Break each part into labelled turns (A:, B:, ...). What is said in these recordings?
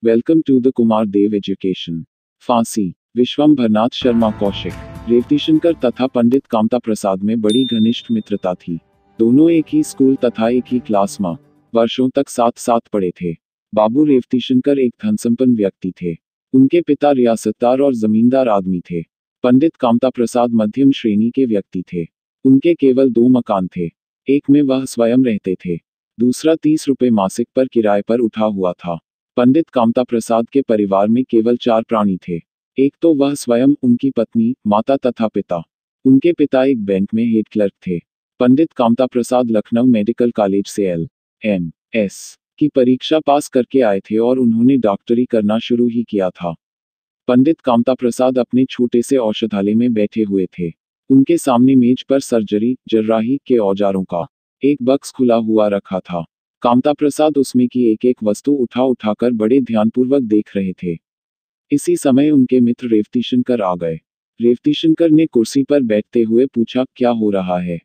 A: Welcome to the Kumar Dev education. फांसी। विश्वम्भरनाथ शर्मा कौशिक। रेवतीशंकर तथा पंडित कामता प्रसाद में बड़ी घनिष्ठ मित्रता थी। दोनों एक ही स्कूल तथा एक ही क्लास में वर्षों तक साथ साथ पढ़े थे। बाबू रेवतीशंकर एक धनसंपन्न व्यक्ति थे। उनके पिता रियासतदार और जमींदार आदमी थे। पंडित कामता प्रसाद मध्यम श्रेणी के व्यक्ति थे। उनके केवल 2 मकान थे। एक में वह स्वयं रहते थे, दूसरा 30 रुपये मासिक पर किराए पर उठा हुआ था। पंडित कामता प्रसाद के परिवार में केवल 4 प्राणी थे। एक तो वह स्वयं, उनकी पत्नी, माता तथा पिता। उनके पिता एक बैंक में हेड क्लर्क थे। पंडित कामता प्रसाद लखनऊ मेडिकल कॉलेज से LM.S. की परीक्षा पास करके आए थे और उन्होंने डॉक्टरी करना शुरू ही किया था। पंडित कामता प्रसाद अपने छोटे से औषधालय में बैठे हुए थे। उनके सामने मेज पर सर्जरी, जर्राही के औजारों का एक बक्स खुला हुआ रखा था। कामता प्रसाद उसमें की एक एक वस्तु उठा उठाकर बड़े ध्यानपूर्वक देख रहे थे। इसी समय उनके मित्र रेवतीशंकर आ गए। रेवतीशंकर ने कुर्सी पर बैठते हुए पूछा, क्या हो रहा है?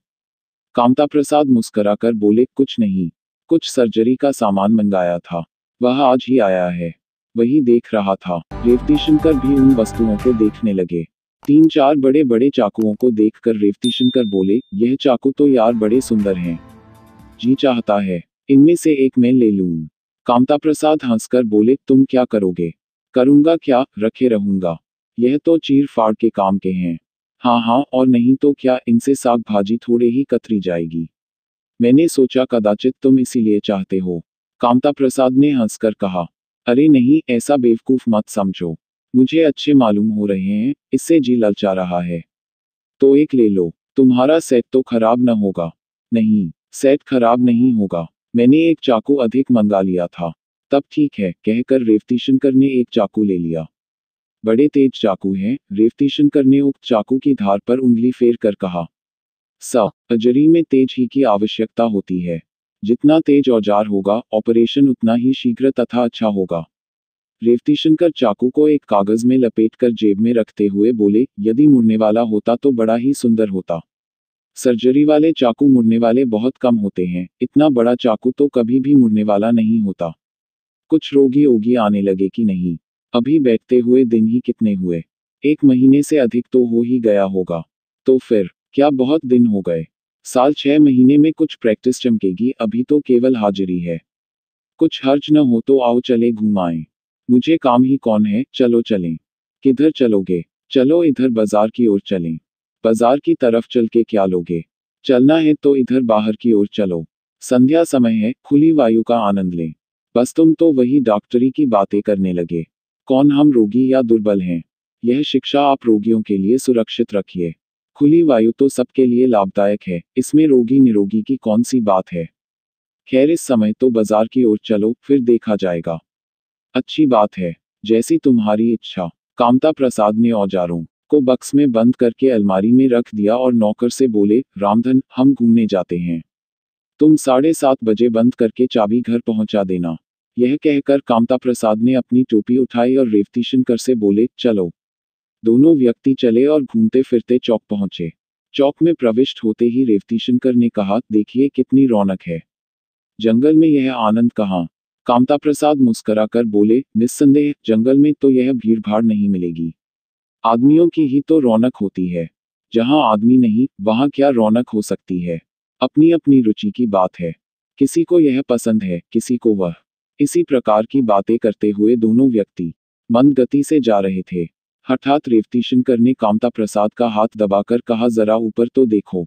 A: कामता प्रसाद मुस्कुराकर बोले, कुछ नहीं, कुछ सर्जरी का सामान मंगाया था, वह आज ही आया है, वही देख रहा था। रेवतीशंकर भी उन वस्तुओं को देखने लगे। 3-4 बड़े बड़े चाकुओं को देखकर रेवतीशंकर बोले, यह चाकू तो यार बड़े सुंदर हैं। जी चाहता है इनमें से एक मैं ले लूं। कामता प्रसाद हंसकर बोले, तुम क्या करोगे? करूंगा क्या, रखे रहूंगा। यह तो चीर फाड़ के काम के हैं। हाँ हाँ, और नहीं तो क्या, इनसे साग भाजी थोड़े ही कतरी जाएगी। मैंने सोचा कदाचित तुम इसीलिए चाहते हो। कामता प्रसाद ने हंसकर कहा, अरे नहीं, ऐसा बेवकूफ मत समझो, मुझे अच्छे मालूम हो रहे हैं, इससे जी ललचा रहा है। तो एक ले लो, तुम्हारा सेट तो खराब न होगा। नहीं, सेट खराब नहीं होगा, मैंने एक चाकू अधिक मंगा लिया था। तब ठीक है, कहकर रेवतीशंकर ने एक चाकू ले लिया। बड़े तेज चाकू हैं, रेवतीशंकर ने उक्त चाकू की धार पर उंगली फेर कर कहा। सर्जरी में तेज ही की आवश्यकता होती है। जितना तेज औजार होगा, ऑपरेशन उतना ही शीघ्र तथा अच्छा होगा। रेवतीशंकर चाकू को एक कागज में लपेटकर जेब में रखते हुए बोले, यदि मुड़ने वाला होता तो बड़ा ही सुंदर होता। सर्जरी वाले चाकू मुड़ने वाले बहुत कम होते हैं, इतना बड़ा चाकू तो कभी भी मुड़ने वाला नहीं होता। कुछ रोगी ओगी आने लगे कि नहीं? अभी बैठते हुए दिन ही कितने हुए? 1 महीने से अधिक तो हो ही गया होगा। तो फिर क्या बहुत दिन हो गए? साल 6 महीने में कुछ प्रैक्टिस चमकेगी, अभी तो केवल हाजिरी है। कुछ हर्ज न हो तो आओ चले घूम आएं। मुझे काम ही कौन है, चलो चलें। किधर चलोगे? चलो इधर बाजार की ओर चलें। बाजार की तरफ चल के क्या लोगे? चलना है तो इधर बाहर की ओर चलो। संध्या समय है, खुली वायु का आनंद लें। बस तुम तो वही डॉक्टरी की बातें करने लगे। कौन हम रोगी या दुर्बल हैं? यह शिक्षा आप रोगियों के लिए सुरक्षित रखिए। खुली वायु तो सबके लिए लाभदायक है, इसमें रोगी निरोगी की कौन सी बात है? खैर इस समय तो बाजार की ओर चलो, फिर देखा जाएगा। अच्छी बात है, जैसी तुम्हारी इच्छा। कामता प्रसाद ने औजारों को बक्स में बंद करके अलमारी में रख दिया और नौकर से बोले, रामधन, हम घूमने जाते हैं। तुम 7:30 बजे बंद करके चाबी घर पहुंचा देना। यह कहकर कामता प्रसाद ने अपनी टोपी उठाई और रेवतीशंकर से बोले, चलो। दोनों व्यक्ति चले और घूमते फिरते चौक पहुंचे। चौक में प्रविष्ट होते ही रेवतीशंकर ने कहा, देखिए कितनी रौनक है। जंगल में यह आनंद कहाँ? कामता प्रसाद मुस्कुराकर बोले, निस्संदेह जंगल में तो यह भीड़ भाड़ नहीं मिलेगी। आदमियों की ही तो रौनक होती है। जहां आदमी नहीं, वहां क्या रौनक हो सकती है? अपनी अपनी रुचि की बात है। किसी को यह पसंद है, किसी को वह। इसी प्रकार की बातें करते हुए दोनों व्यक्ति मंद गति से जा रहे थे। हठात रेवतीशंकर ने कामता प्रसाद का हाथ दबाकर कहा, जरा ऊपर तो देखो।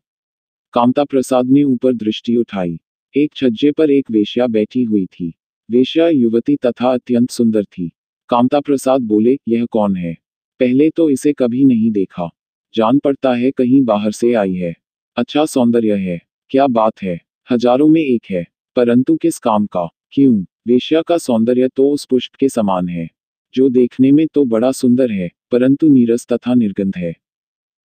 A: कामता प्रसाद ने ऊपर दृष्टि उठाई। एक छज्जे पर एक वेश्या बैठी हुई थी। वेश्या युवती तथा अत्यंत सुंदर थी। कामता प्रसाद बोले, यह कौन है? पहले तो इसे कभी नहीं देखा। जान पड़ता है कहीं बाहर से आई है। अच्छा सौंदर्य है। क्या बात है, हजारों में एक है। परंतु किस काम का? क्यों? वेश्या का सौंदर्य तो उस पुष्प के समान है, जो देखने में तो बड़ा सुंदर है, परंतु नीरस तथा निर्गंध है।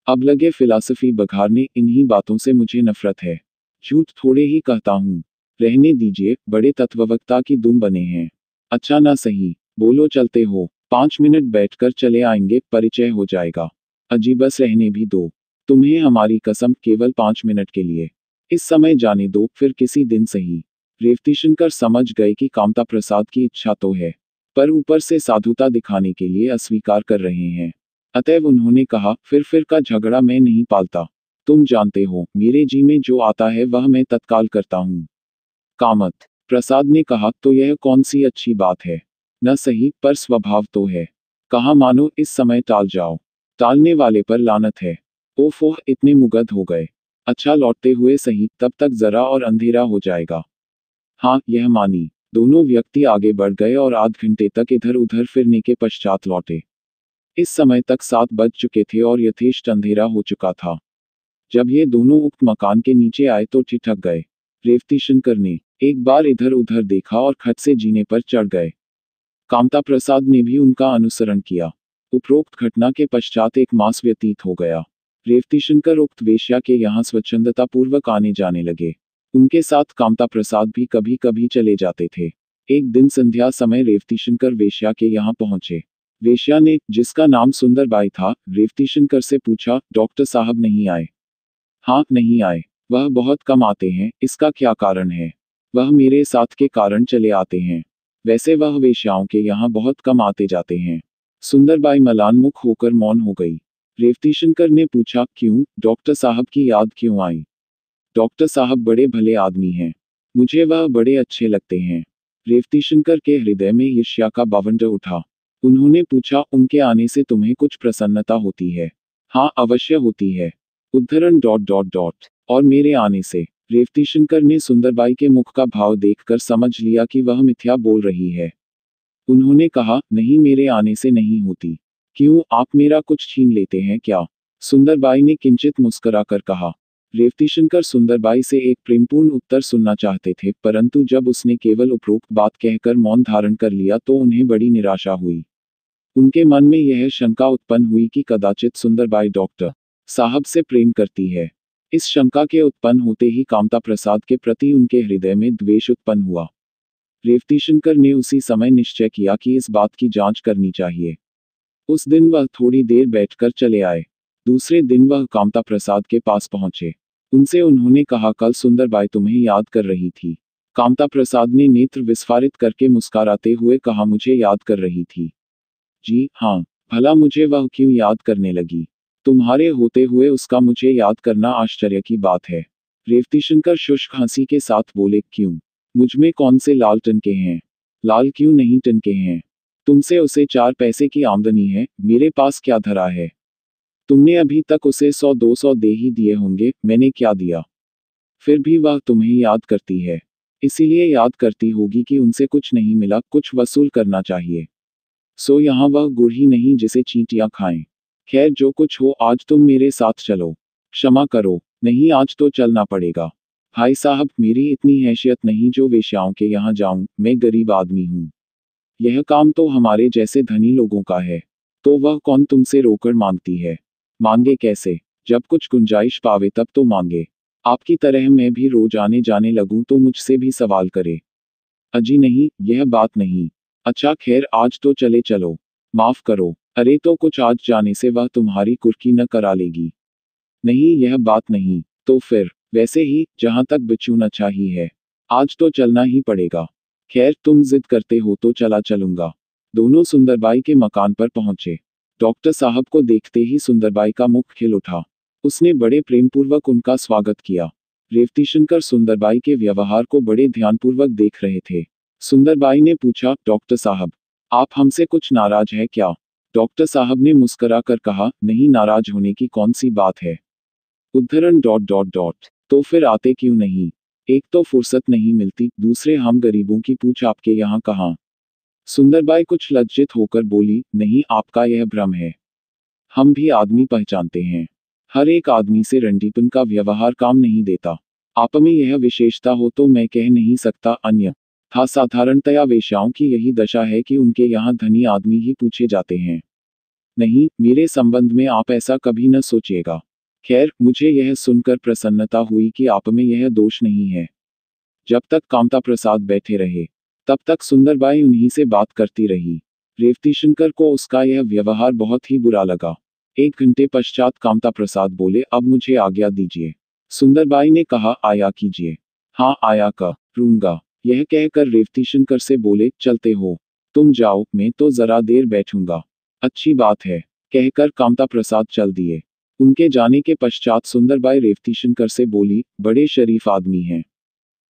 A: अब लगे फिलॉसफी बघारने, इन्हीं बातों से मुझे नफरत है। झूठ थोड़े ही कहता हूँ। रहने दीजिए, बड़े तत्ववक्ता की दुम बने हैं। अच्छा ना सही, बोलो चलते हो? 5 मिनट बैठकर चले आएंगे, परिचय हो जाएगा। अजी बस रहने भी दो। तुम्हें हमारी कसम, केवल 5 मिनट के लिए। इस समय जाने दो, फिर किसी दिन सही। रेवतीशंकर समझ गए कि कामता प्रसाद की इच्छा तो है, पर ऊपर से साधुता दिखाने के लिए अस्वीकार कर रहे हैं। अतएव उन्होंने कहा, फिर का झगड़ा मैं नहीं पालता। तुम जानते हो, मेरे जी में जो आता है वह मैं तत्काल करता हूँ। कामत प्रसाद ने कहा, तो यह कौन सी अच्छी बात है? न सही, पर स्वभाव तो है। कहा मानो इस समय टाल जाओ। टालने वाले पर लानत है। ओह, इतने मुगध हो गए। अच्छा, लौटते हुए सही, तब तक जरा और अंधेरा हो जाएगा। हाँ, यह मानी। दोनों व्यक्ति आगे बढ़ गए और आध घंटे तक इधर उधर फिरने के पश्चात लौटे। इस समय तक 7 बज चुके थे और यथेष्ट अंधेरा हो चुका था। जब ये दोनों उक्त मकान के नीचे आए तो ठिठक गए। रेवतीशंकर ने एक बार इधर उधर देखा और खट से जीने पर चढ़ गए। कामता प्रसाद ने भी उनका अनुसरण किया। उपरोक्त घटना के पश्चात 1 मास व्यतीत हो गया। रेवतीशंकर उक्त वेश्या के यहाँ स्वच्छंदता पूर्वक आने जाने लगे। उनके साथ कामता प्रसाद भी कभी कभी चले जाते थे। एक दिन संध्या समय रेवतीशंकर वेश्या के यहाँ पहुंचे। वेश्या ने, जिसका नाम सुंदरबाई था, रेवतीशंकर से पूछा, डॉक्टर साहब नहीं आए? हाँ, नहीं आए। वह बहुत कम आते हैं, इसका क्या कारण है? वह मेरे साथ के कारण चले आते हैं। वैसे वह वेश्याओं के यहाँ बहुत कम आते जाते हैं। सुंदरबाई मलानमुख होकर मौन हो गई। रेवतीशंकर ने पूछा, क्यों, डॉक्टर साहब की याद क्यों आई? डॉक्टर साहब बड़े भले आदमी हैं। मुझे वह बड़े अच्छे लगते हैं। रेवतीशंकर के हृदय में ईर्ष्या का बवंडर उठा। उन्होंने पूछा, उनके आने से तुम्हें कुछ प्रसन्नता होती है? हाँ, अवश्य होती है। उद्धरण डॉट डॉट डॉट और मेरे आने से? रेवतीशंकर ने सुंदरबाई के मुख का भाव देखकर समझ लिया कि वह मिथ्या बोल रही है। उन्होंने कहा, नहीं, मेरे आने से नहीं होती। क्यों, आप मेरा कुछ छीन लेते हैं क्या? सुंदरबाई ने किंचित मुस्कुराकर कहा। रेवतीशंकर सुंदरबाई से एक प्रेमपूर्ण उत्तर सुनना चाहते थे, परंतु जब उसने केवल उपरोक्त बात कहकर मौन धारण कर लिया तो उन्हें बड़ी निराशा हुई। उनके मन में यह शंका उत्पन्न हुई कि कदाचित सुंदरबाई डॉक्टर साहब से प्रेम करती है। इस शंका के उत्पन्न होते ही कामता प्रसाद के प्रति उनके हृदय में द्वेष उत्पन्न हुआ। रेवतीशंकर ने उसी समय निश्चय किया कि इस बात की जांच करनी चाहिए। उस दिन वह थोड़ी देर बैठकर चले आए। दूसरे दिन वह कामता प्रसाद के पास पहुंचे। उनसे उन्होंने कहा, कल सुंदरबाई तुम्हें याद कर रही थी। कामता प्रसाद ने नेत्र विस्फारित करके मुस्कुराते हुए कहा, मुझे याद कर रही थी? जी हाँ। भला मुझे वह क्यों याद करने लगी? तुम्हारे होते हुए उसका मुझे याद करना आश्चर्य की बात है। रेवतीशंकर शुष्क हंसी के साथ बोले, क्यों? मुझमें कौन से लाल टनके हैं? लाल क्यों नहीं टनके हैं? तुमसे उसे 4 पैसे की आमदनी है, मेरे पास क्या धरा है? तुमने अभी तक उसे 100-200 दे ही दिए होंगे, मैंने क्या दिया? फिर भी वह तुम्हें याद करती है। इसीलिए याद करती होगी कि उनसे कुछ नहीं मिला, कुछ वसूल करना चाहिए। सो यहाँ वह गुड़ ही नहीं जिसे चींटियां खाएं। खैर, जो कुछ हो, आज तुम मेरे साथ चलो। क्षमा करो, नहीं, आज तो चलना पड़ेगा। भाई साहब, मेरी इतनी हैसियत नहीं जो वेश्याओं के यहाँ जाऊं, मैं गरीब आदमी हूँ। यह काम तो हमारे जैसे धनी लोगों का है। तो वह कौन तुमसे रोकड़ मांगती है? मांगे कैसे? जब कुछ गुंजाइश पावे तब तो मांगे। आपकी तरह मैं भी रोज आने जाने लगूं तो मुझसे भी सवाल करे। अजी नहीं, यह बात नहीं। अच्छा खैर, आज तो चले चलो। माफ करो। अरे तो कुछ आज जाने से वह तुम्हारी कुर्की न करा लेगी? नहीं, यह बात नहीं। तो फिर वैसे ही, जहां तक बिचून अच्छा ही है। आज तो चलना ही पड़ेगा। खैर, तुम जिद करते हो तो चला चलूंगा। दोनों सुंदरबाई के मकान पर पहुंचे। डॉक्टर साहब को देखते ही सुंदरबाई का मुख खिल उठा। उसने बड़े प्रेमपूर्वक उनका स्वागत किया। रेवतीशंकर सुंदरबाई के व्यवहार को बड़े ध्यानपूर्वक देख रहे थे। सुंदरबाई ने पूछा, डॉक्टर साहब, आप हमसे कुछ नाराज है क्या? डॉक्टर साहब ने मुस्कुरा कर कहा, नहीं, नाराज होने की कौन सी बात है। उद्धरण डॉट डॉट डॉट तो फिर आते क्यों नहीं? एक तो फुर्सत नहीं मिलती, दूसरे हम गरीबों की पूछ आपके यहाँ कहाँ? सुंदरबाई कुछ लज्जित होकर बोली, नहीं, आपका यह भ्रम है। हम भी आदमी पहचानते हैं। हर एक आदमी से रंडीपन का व्यवहार काम नहीं देता। आप में यह विशेषता हो तो मैं कह नहीं सकता, अन्य था साधारणतया वेश्याओं की यही दशा है कि उनके यहाँ धनी आदमी ही पूछे जाते हैं। नहीं, मेरे संबंध में आप ऐसा कभी न सोचिएगा। खैर, मुझे यह सुनकर प्रसन्नता हुई कि आप में यह दोष नहीं है। जब तक कामता प्रसाद बैठे रहे, तब तक सुंदरबाई उन्हीं से बात करती रही। रेवतीशंकर को उसका यह व्यवहार बहुत ही बुरा लगा। 1 घंटे पश्चात कामता प्रसाद बोले, अब मुझे आज्ञा दीजिए। सुंदरबाई ने कहा, आया कीजिए। हाँ, आया करूंगा। यह कहकर रेवतीशंकर से बोले, चलते हो? तुम जाओ, मैं तो जरा देर बैठूंगा। अच्छी बात है, कहकर कामता प्रसाद चल दिए। उनके जाने के पश्चात सुंदरबाई रेवतीशंकर से बोली, बड़े शरीफ आदमी हैं।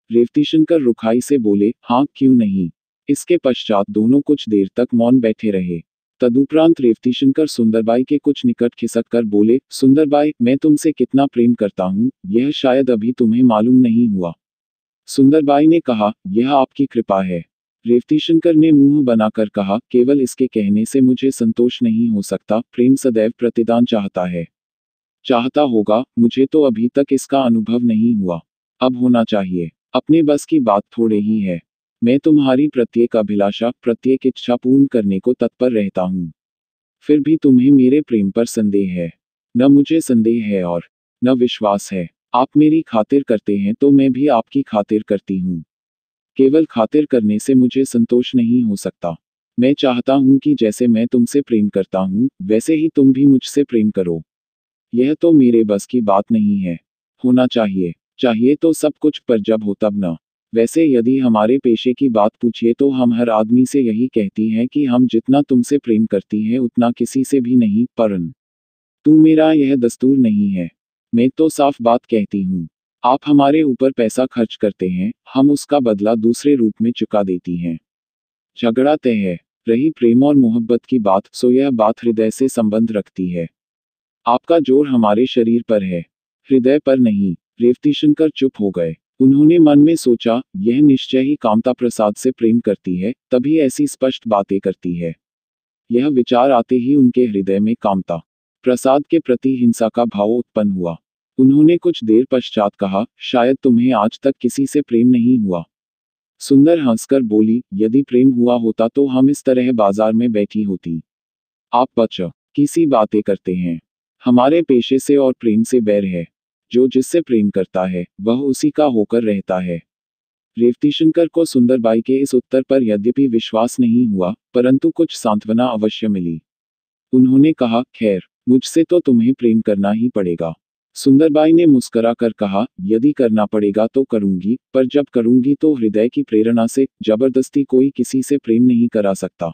A: रेवतीशंकर रुखाई से बोले, हाँ क्यों नहीं। इसके पश्चात दोनों कुछ देर तक मौन बैठे रहे। तदुपरांत रेवतीशंकर सुंदरबाई के कुछ निकट खिसक कर बोले, सुंदरबाई, मैं तुमसे कितना प्रेम करता हूँ, यह शायद अभी तुम्हें मालूम नहीं हुआ। सुंदरबाई ने कहा, यह आपकी कृपा है। रेवतीशंकर ने मुंह बनाकर कहा, केवल इसके कहने से मुझे संतोष नहीं हो सकता, प्रेम सदैव प्रतिदान चाहता है। चाहता होगा, मुझे तो अभी तक इसका अनुभव नहीं हुआ। अब होना चाहिए। अपने बस की बात थोड़े ही है। मैं तुम्हारी प्रत्येक अभिलाषा, प्रत्येक इच्छा पूर्ण करने को तत्पर रहता हूँ। फिर भी तुम्हें मेरे प्रेम पर संदेह है। न मुझे संदेह है और न विश्वास है। आप मेरी खातिर करते हैं तो मैं भी आपकी खातिर करती हूँ। केवल खातिर करने से मुझे संतोष नहीं हो सकता। मैं चाहता हूँ कि जैसे मैं तुमसे प्रेम करता हूँ, वैसे ही तुम भी मुझसे प्रेम करो। यह तो मेरे बस की बात नहीं है। होना चाहिए। चाहिए तो सब कुछ, पर जब हो तब न। वैसे यदि हमारे पेशे की बात पूछिए तो हम हर आदमी से यही कहती हैं कि हम जितना तुमसे प्रेम करती हैं उतना किसी से भी नहीं, परन तू मेरा यह दस्तूर नहीं है। मैं तो साफ बात कहती हूँ। आप हमारे ऊपर पैसा खर्च करते हैं, हम उसका बदला दूसरे रूप में चुका देती हैं। झगड़ा तय है। रही प्रेम और मोहब्बत की बात, सो यह बात हृदय से संबंध रखती है। आपका जोर हमारे शरीर पर है, हृदय पर नहीं। रेवतीशंकर चुप हो गए। उन्होंने मन में सोचा, यह निश्चय ही कामता प्रसाद से प्रेम करती है, तभी ऐसी स्पष्ट बातें करती है। यह विचार आते ही उनके हृदय में कामता प्रसाद के प्रति हिंसा का भाव उत्पन्न हुआ। उन्होंने कुछ देर पश्चात कहा, शायद तुम्हें आज तक किसी से प्रेम नहीं हुआ। सुंदर हंसकर बोली, यदि प्रेम हुआ होता तो हम इस तरह बाजार में बैठी होती। आप बच्चा किसी बातें करते हैं। हमारे पेशे से और प्रेम से बैर है। जो जिससे प्रेम करता है, वह उसी का होकर रहता है। रेवतीशंकर को सुंदरबाई के इस उत्तर पर यद्यपि विश्वास नहीं हुआ, परंतु कुछ सांत्वना अवश्य मिली। उन्होंने कहा, खैर, मुझसे तो तुम्हें प्रेम करना ही पड़ेगा। सुंदरबाई ने मुस्करा कर कहा, यदि करना पड़ेगा तो करूंगी, पर जब करूंगी तो हृदय की प्रेरणा से, जबरदस्ती कोई किसी से प्रेम नहीं करा सकता।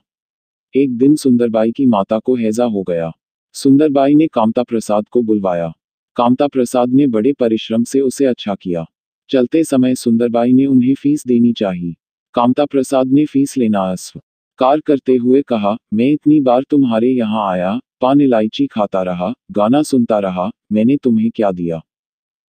A: एक दिन सुंदरबाई की माता को हैजा हो गया। सुंदरबाई ने कामता प्रसाद को बुलवाया। कामता प्रसाद ने बड़े परिश्रम से उसे अच्छा किया। चलते समय सुंदरबाई ने उन्हें फीस देनी चाहिए। कामता प्रसाद ने फीस लेना अस्वीकार करते हुए कहा, मैं इतनी बार तुम्हारे यहाँ आया, पान इलायची खाता रहा, गाना सुनता रहा, मैंने तुम्हें क्या दिया?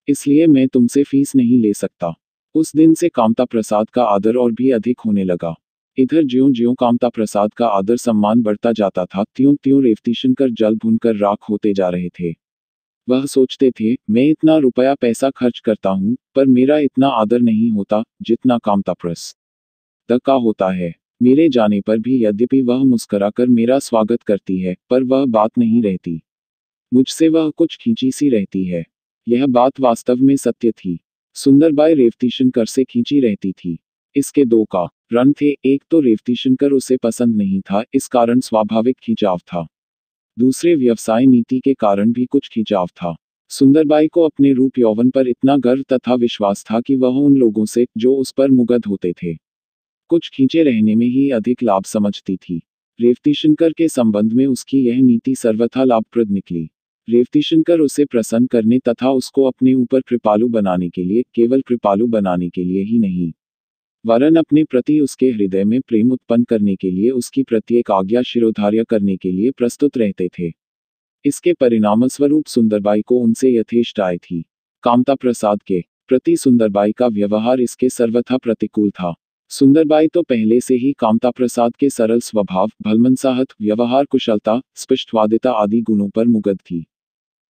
A: इसलिए मैं तुमसे फीस नहीं ले सकता। उस दिन से कामता प्रसाद का आदर और भी अधिक होने लगा। इधर ज्यों ज्यों कामता प्रसाद का आदर सम्मान बढ़ता जाता था, त्यों त्यों रेवतीशंकर जल भुनकर राख होते जा रहे थे। वह सोचते थे, मैं इतना रुपया पैसा खर्च करता हूँ, पर मेरा इतना आदर नहीं होता, जितना कामता प्रसाद का होता है। मेरे जाने पर भी यद्यपि वह मुस्कुराकर मेरा स्वागत करती है, पर वह बात नहीं रहती। मुझसे वह कुछ खींची सी रहती है। यह बात वास्तव में सत्य थी। सुंदरबाई रेवतीशंकर से खींची रहती थी। इसके दो कारण थे, एक तो रेवतीशंकर उसे पसंद नहीं था, इस कारण स्वाभाविक खिंचाव था। दूसरे व्यवसाय नीति के कारण भी कुछ खिंचाव था। सुंदरबाई को अपने रूप यौवन पर इतना गर्व तथा विश्वास था कि वह उन लोगों से, जो उस पर मुग्ध होते थे, कुछ खींचे रहने में ही अधिक लाभ समझती थी। रेवतीशंकर के संबंध में उसकी यह नीति सर्वथा लाभप्रद निकली। रेवतीशंकर उसे प्रसन्न करने तथा उसको अपने ऊपर कृपालु बनाने के लिए, केवल कृपालु बनाने के लिए ही नहीं, वरन अपने प्रति उसके हृदय में प्रेम उत्पन्न करने के लिए, उसकी प्रत्येक आज्ञा शिरोधार्य करने के लिए प्रस्तुत रहते थे। इसके परिणामस्वरूप सुंदरबाई को उनसे यथेष्ट आय थी। कामता प्रसाद के प्रति सुंदरबाई का व्यवहार इसके सर्वथा प्रतिकूल था। सुंदरबाई तो पहले से ही कामता प्रसाद के सरल स्वभाव, भलमनसाहत व्यवहार, कुशलता, स्पष्टवादिता आदि गुणों पर मुग्ध थी।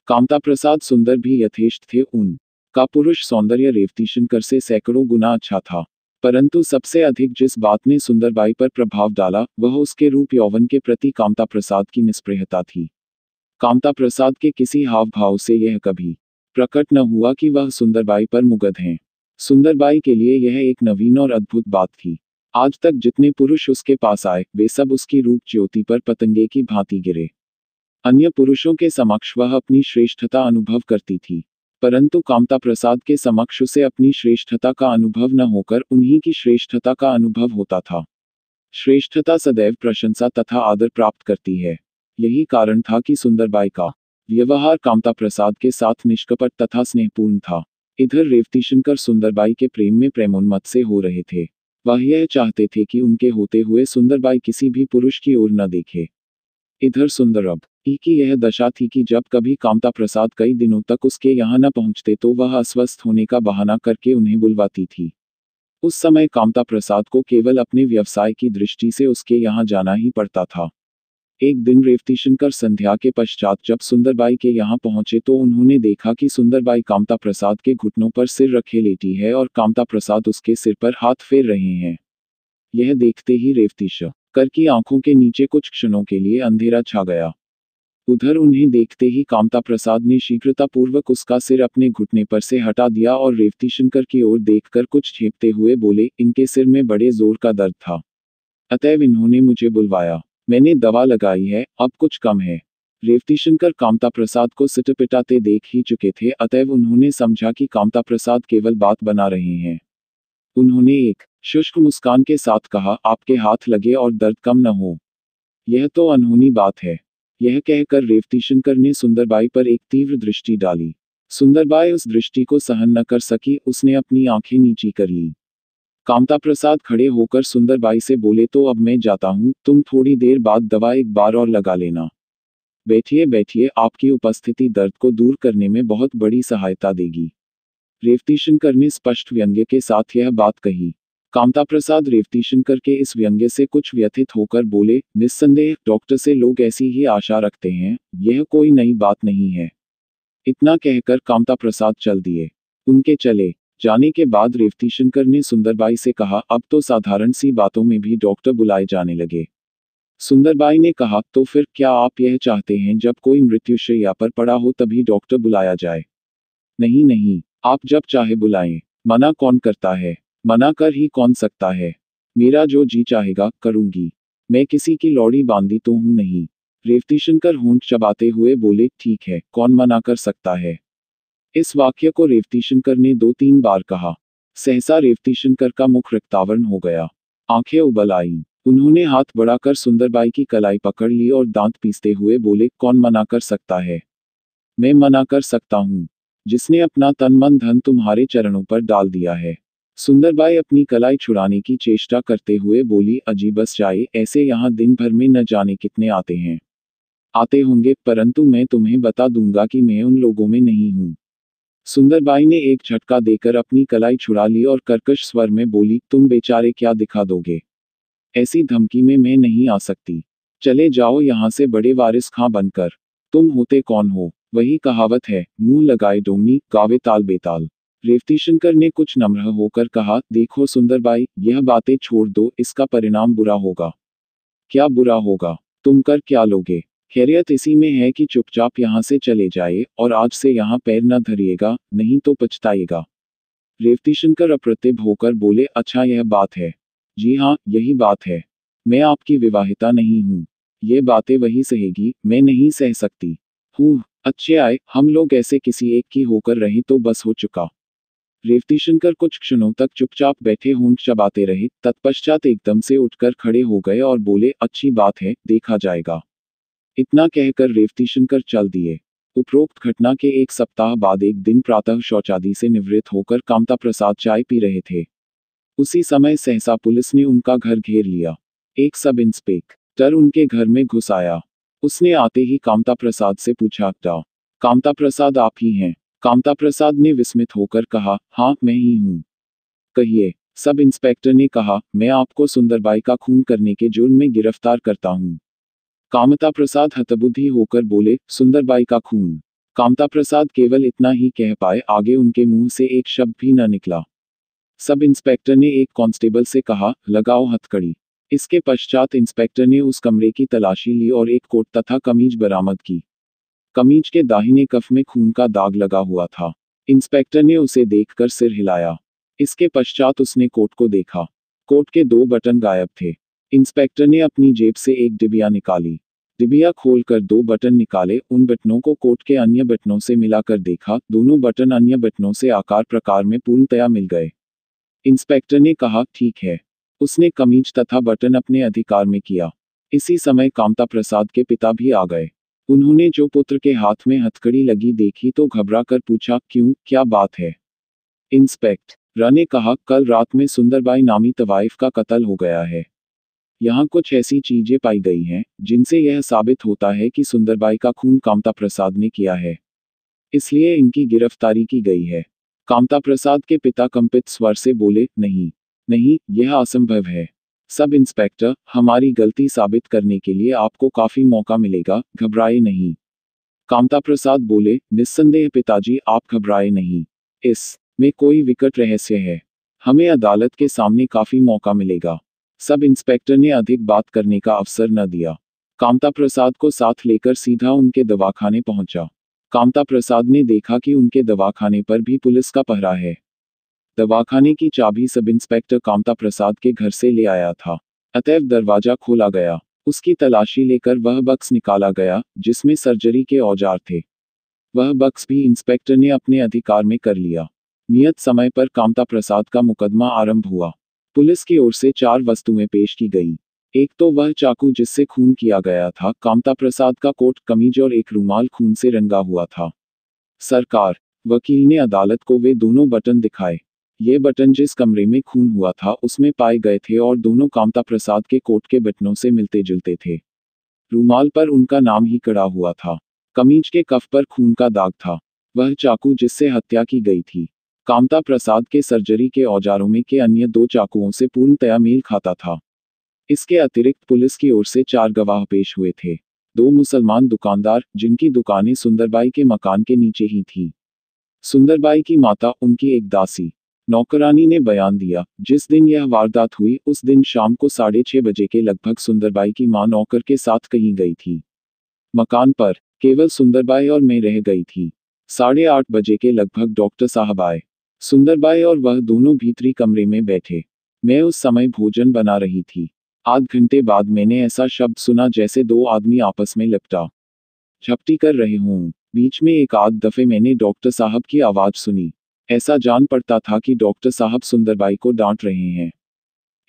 A: कामता प्रसाद सुंदर भी यथेष्ट थे। उनका पुरुष सौंदर्य रेवतीशंकर से सैकड़ों गुना अच्छा था। परंतु सबसे अधिक जिस बात ने सुंदरबाई पर प्रभाव डाला, वह उसके रूप यौवन के प्रति कामता प्रसाद की निस्पृहता थी। कामता प्रसाद के किसी हाव भाव से यह कभी प्रकट न हुआ कि वह सुंदरबाई पर मुग्ध हैं। सुंदरबाई के लिए यह एक नवीन और अद्भुत बात थी। आज तक जितने पुरुष उसके पास आए, वे सब उसकी रूप ज्योति पर पतंगे की भांति गिरे। अन्य पुरुषों के समक्ष वह अपनी श्रेष्ठता अनुभव करती थी, परंतु कामता प्रसाद के समक्ष उसे अपनी श्रेष्ठता का अनुभव न होकर उन्हीं की श्रेष्ठता का अनुभव होता था। श्रेष्ठता सदैव प्रशंसा तथा आदर प्राप्त करती है। यही कारण था कि सुंदरबाई का व्यवहार कामता प्रसाद के साथ निष्कपट तथा स्नेहपूर्ण था। इधर रेवतीशंकर सुंदरबाई के प्रेम में प्रेमोन्मत्त से हो रहे थे। वह यह चाहते थे कि उनके होते हुए सुंदरबाई किसी भी पुरुष की ओर न देखे। इधर सुंदरब ई की यह दशा थी कि जब कभी कामता प्रसाद कई दिनों तक उसके यहाँ न पहुँचते तो वह अस्वस्थ होने का बहाना करके उन्हें बुलवाती थी। उस समय कामता प्रसाद को केवल अपने व्यवसाय की दृष्टि से उसके यहाँ जाना ही पड़ता था। एक दिन रेवतीशंकर संध्या के पश्चात जब सुंदरबाई के यहाँ पहुंचे तो उन्होंने देखा कि सुंदरबाई कामता प्रसाद के घुटनों पर सिर रखे लेटी है और कामता प्रसाद उसके सिर पर हाथ फेर रहे हैं। यह देखते ही रेवतीशंकर की आंखों के नीचे कुछ क्षणों के लिए अंधेरा छा गया। उधर उन्हें देखते ही कामता प्रसाद ने शीघ्रतापूर्वक उसका सिर अपने घुटने पर से हटा दिया और रेवतीशंकर की ओर देखकर कुछ झेपते हुए बोले, इनके सिर में बड़े जोर का दर्द था, अतएव इन्होंने मुझे बुलवाया। मैंने दवा लगाई है, अब कुछ कम है। रेवतीशंकर कामता प्रसाद को सिटपिटाते देख ही चुके थे, अतएव उन्होंने समझा कि कामता प्रसाद केवल बात बना रहे हैं। उन्होंने एक शुष्क मुस्कान के साथ कहा, आपके हाथ लगे और दर्द कम न हो, यह तो अनहोनी बात है। यह कहकर रेवतीशंकर ने सुंदरबाई पर एक तीव्र दृष्टि डाली। सुंदरबाई उस दृष्टि को सहन न कर सकी, उसने अपनी आंखें नीची कर ली। कामता प्रसाद खड़े होकर सुंदरबाई से बोले, तो अब मैं जाता हूँ, तुम थोड़ी देर बाद दवा एक बार और लगा लेना। बैठिए बैठिए, आपकी उपस्थिति दर्द को दूर करने में बहुत बड़ी सहायता देगी। रेवतीशंकर ने स्पष्ट व्यंग्य के साथ यह बात कही। कामता प्रसाद रेवतीशंकर के इस व्यंग्य से कुछ व्यथित होकर बोले, निस्संदेह डॉक्टर से लोग ऐसी ही आशा रखते हैं, यह कोई नई बात नहीं है। इतना कहकर कामता प्रसाद चल दिए। उनके चले जाने के बाद रेवतीशंकर ने सुंदरबाई से कहा, अब तो साधारण सी बातों में भी डॉक्टर बुलाए जाने लगे। सुंदरबाई ने कहा, तो फिर क्या आप यह चाहते हैं जब कोई मृत्युशैया पर पड़ा हो तभी डॉक्टर बुलाया जाए? नहीं नहीं, आप जब चाहे बुलाएं, मना कौन करता है, मना कर ही कौन सकता है। मेरा जो जी चाहेगा करूंगी, मैं किसी की लौड़ी बांधी तो हूं नहीं। रेवतीशंकर होंठ चबाते हुए बोले, ठीक है, कौन मना कर सकता है। इस वाक्य को रेवतीशंकर ने 2-3 बार कहा। सहसा रेवतीशंकर का मुख रक्तावर्ण हो गया, आंखें उबल आईं। उन्होंने हाथ बढ़ाकर सुंदरबाई की कलाई पकड़ ली और दांत पीसते हुए बोले, कौन मना कर सकता है? मैं मना कर सकता हूँ, जिसने अपना तन मन धन तुम्हारे चरणों पर डाल दिया है। सुंदरबाई अपनी कलाई छुड़ाने की चेष्टा करते हुए बोली, अजी बस जाए, ऐसे यहाँ दिन भर में न जाने कितने आते हैं। आते होंगे, परंतु मैं तुम्हें बता दूंगा कि मैं उन लोगों में नहीं हूँ। सुंदरबाई ने एक झटका देकर अपनी कलाई छुड़ा ली और कर्कश स्वर में बोली, तुम बेचारे क्या दिखा दोगे? ऐसी धमकी में मैं नहीं आ सकती। चले जाओ यहाँ से बड़े वारिस खां बनकर। तुम होते कौन हो? वही कहावत है, मुंह लगाए डोमनी, गावे ताल बेताल। रेवतीशंकर ने कुछ नम्र होकर कहा, देखो सुंदरबाई, यह बातें छोड़ दो, इसका परिणाम बुरा होगा। क्या बुरा होगा? तुम कर क्या लोगे? खैरियत इसी में है कि चुपचाप यहाँ से चले जाए और आज से यहाँ पैर न धरिएगा, नहीं तो पछताएगा। रेवतीशंकर अप्रतिभ होकर बोले, अच्छा यह बात है। जी हाँ, यही बात है। मैं आपकी विवाहिता नहीं हूँ। ये बातें वही सहेगी, मैं नहीं सह सकती। अच्छे आए, हम लोग ऐसे किसी एक की होकर रहे तो बस हो चुका। रेवतीशंकर कुछ क्षणों तक चुपचाप बैठे होंठ चबाते रहे, तत्पश्चात एकदम से उठकर खड़े हो गए और बोले, अच्छी बात है, देखा जाएगा। इतना कहकर रेवतीशंकर चल दिए। उपरोक्त घटना के एक सप्ताह बाद एक दिन प्रातः शौचादि से निवृत्त होकर कामता प्रसाद चाय पी रहे थे। उसी समय सहसा पुलिस ने उनका घर घेर लिया। एक सब इंस्पेक्टर उनके घर में घुस आया। उसने आते ही कामता प्रसाद से पूछा, कामता प्रसाद आप ही हैं? कामता प्रसाद ने विस्मित होकर कहा, हाँ मैं ही हूँ। कहिए। सब इंस्पेक्टर ने कहा, मैं आपको सुंदरबाई का खून करने के जुर्म में गिरफ्तार करता हूँ। कामता प्रसाद हतबुद्धि होकर बोले, सुंदरबाई का खून? कामता प्रसाद केवल इतना ही कह पाए, आगे उनके मुंह से एक शब्द भी न निकला। सब इंस्पेक्टर ने एक कांस्टेबल से कहा, लगाओ हथकड़ी। इसके पश्चात इंस्पेक्टर ने उस कमरे की तलाशी ली और एक कोट तथा कमीज बरामद की। कमीज के दाहिने कफ में खून का दाग लगा हुआ था। इंस्पेक्टर ने उसे देखकर सिर हिलाया। इसके पश्चात उसने कोट को देखा। कोट के 2 बटन गायब थे। इंस्पेक्टर ने अपनी जेब से एक डिबिया निकाली। डिबिया खोलकर 2 बटन निकाले, उन बटनों को कोट के अन्य बटनों से मिलाकर देखा, दोनों बटन अन्य बटनों से आकार प्रकार में पूर्णतया मिल गए। इंस्पेक्टर ने कहा, ठीक है, उसने कमीज तथा बटन अपने अधिकार में किया। इसी समय कामता प्रसाद के पिता भी आ गए। उन्होंने जो पुत्र के हाथ में हथकड़ी लगी देखी तो घबरा कर पूछा, क्यों, क्या बात है? इंस्पेक्टर ने कहा, कल रात में सुंदरबाई नामी तवाइफ का कत्ल हो गया है। यहाँ कुछ ऐसी चीजें पाई गई हैं जिनसे यह साबित होता है कि सुंदरबाई का खून कामता प्रसाद ने किया है, इसलिए इनकी गिरफ्तारी की गई है। कामता प्रसाद के पिता कंपित स्वर से बोले, नहीं नहीं, यह असंभव है। सब इंस्पेक्टर, हमारी गलती साबित करने के लिए आपको काफी मौका मिलेगा, घबराए नहीं। कामता प्रसाद बोले, निस्संदेह पिताजी, आप घबराए नहीं। इस में कोई विकट रहस्य है। हमें अदालत के सामने काफी मौका मिलेगा। सब इंस्पेक्टर ने अधिक बात करने का अवसर न दिया। कामता प्रसाद को साथ लेकर सीधा उनके दवाखाने पहुंचा। कामता प्रसाद ने देखा कि उनके दवाखाने पर भी पुलिस का पहरा है। दवाखाने की चाबी सब इंस्पेक्टर कामता प्रसाद के घर से ले आया था, अतएव दरवाजा खोला गया। उसकी तलाशी लेकर वह बक्स निकाला गया जिसमें सर्जरी के औजार थे। वह बक्स भी इंस्पेक्टर ने अपने अधिकार में कर लिया। नियत समय पर कामता प्रसाद का मुकदमा आरंभ हुआ। पुलिस की ओर से 4 वस्तुएं पेश की गई। एक तो वह चाकू जिससे खून किया गया था, कामता प्रसाद का कोट कमीज और एक रूमाल खून से रंगा हुआ था। सरकार, वकील ने अदालत को वे दोनों बटन दिखाए। ये बटन जिस कमरे में खून हुआ था उसमें पाए गए थे और दोनों कामता प्रसाद के कोट के बटनों से मिलते जुलते थे। रूमाल पर उनका नाम ही कड़ा हुआ था। कमीज के कफ पर खून का दाग था। वह चाकू जिससे हत्या की गई थी, कामता प्रसाद के सर्जरी के औजारों में के अन्य 2 चाकुओं से पूर्णतया मेल खाता था। इसके अतिरिक्त पुलिस की ओर से 4 गवाह पेश हुए थे। 2 मुसलमान दुकानदार, जिनकी दुकानें सुंदरबाई के मकान के नीचे ही थीं। सुंदरबाई की माता, उनकी एक दासी नौकरानी ने बयान दिया, जिस दिन यह वारदात हुई उस दिन शाम को 6:30 बजे के लगभग सुंदरबाई की मां नौकर के साथ कहीं गई थी। मकान पर केवल सुंदरबाई और मैं रह गई थी। 8:30 बजे के लगभग डॉक्टर साहब आए। सुंदरबाई और वह दोनों भीतरी कमरे में बैठे। मैं उस समय भोजन बना रही थी। आध घंटे बाद मैंने ऐसा शब्द सुना जैसे 2 आदमी आपस में लिपटा झपटी कर रहे हों। बीच में एक आध दफे मैंने डॉक्टर साहब की आवाज सुनी। ऐसा जान पड़ता था कि डॉक्टर साहब सुंदरबाई को डांट रहे हैं।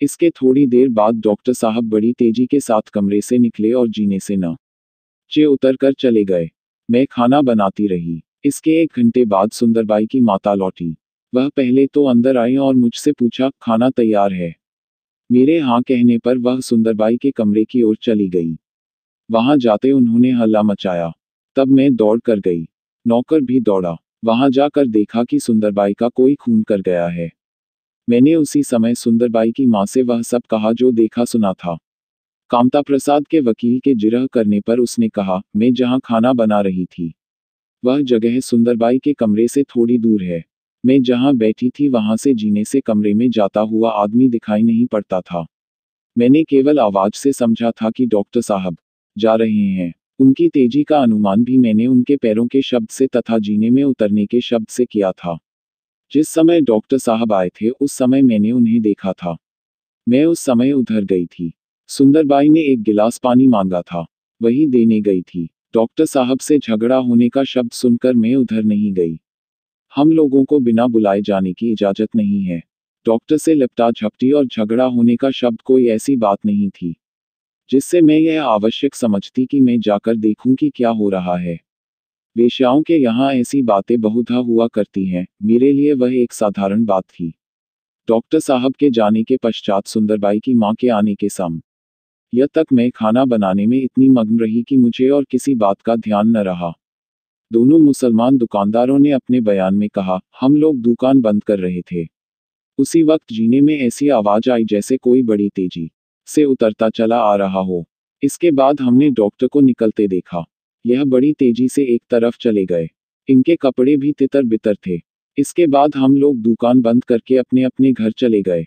A: इसके थोड़ी देर बाद डॉक्टर साहब बड़ी तेजी के साथ कमरे से निकले और जीने से नीचे उतर कर चले गए। मैं खाना बनाती रही। इसके 1 घंटे बाद सुंदरबाई की माता लौटी। वह पहले तो अंदर आई और मुझसे पूछा, खाना तैयार है? मेरे हाँ कहने पर वह सुंदरबाई के कमरे की ओर चली गई। वहां जाते उन्होंने हल्ला मचाया। तब मैं दौड़ कर गई। नौकर भी दौड़ा। वहां जाकर देखा कि सुंदरबाई का कोई खून कर गया है। मैंने उसी समय सुंदरबाई की मां से वह सब कहा जो देखा सुना था। कामता प्रसाद के वकील के जिरह करने पर उसने कहा, मैं जहां खाना बना रही थी वह जगह सुंदरबाई के कमरे से थोड़ी दूर है। मैं जहां बैठी थी वहां से जीने से कमरे में जाता हुआ आदमी दिखाई नहीं पड़ता था। मैंने केवल आवाज से समझा था कि डॉक्टर साहब जा रहे हैं। उनकी तेजी का अनुमान भी मैंने उनके पैरों के शब्द से तथा जीने में उतरने के शब्द से किया था। जिस समय डॉक्टर साहब आए थे उस समय मैंने उन्हें देखा था। मैं उस समय उधर गई थी। सुंदरबाई ने एक गिलास पानी मांगा था, वही देने गई थी। डॉक्टर साहब से झगड़ा होने का शब्द सुनकर मैं उधर नहीं गई। हम लोगों को बिना बुलाए जाने की इजाजत नहीं है। डॉक्टर से लिपटा झपटी और झगड़ा होने का शब्द कोई ऐसी बात नहीं थी जिससे मैं यह आवश्यक समझती कि मैं जाकर देखूं कि क्या हो रहा है। वेश्याओं के यहाँ ऐसी बातें बहुधा हुआ करती हैं, मेरे लिए वह एक साधारण बात थी। डॉक्टर साहब के जाने के पश्चात सुंदरबाई की मां के आने के समय यह तक मैं खाना बनाने में इतनी मग्न रही कि मुझे और किसी बात का ध्यान न रहा। दोनों मुसलमान दुकानदारों ने अपने बयान में कहा, हम लोग दुकान बंद कर रहे थे। उसी वक्त जीने में ऐसी आवाज आई जैसे कोई बड़ी तेजी से उतरता चला आ रहा हो। इसके बाद हमने डॉक्टर को निकलते देखा। यह बड़ी तेजी से एक तरफ चले गए। इनके कपड़े भी तितर बितर थे। इसके बाद हम लोग दुकान बंद करके अपने अपने घर चले गए।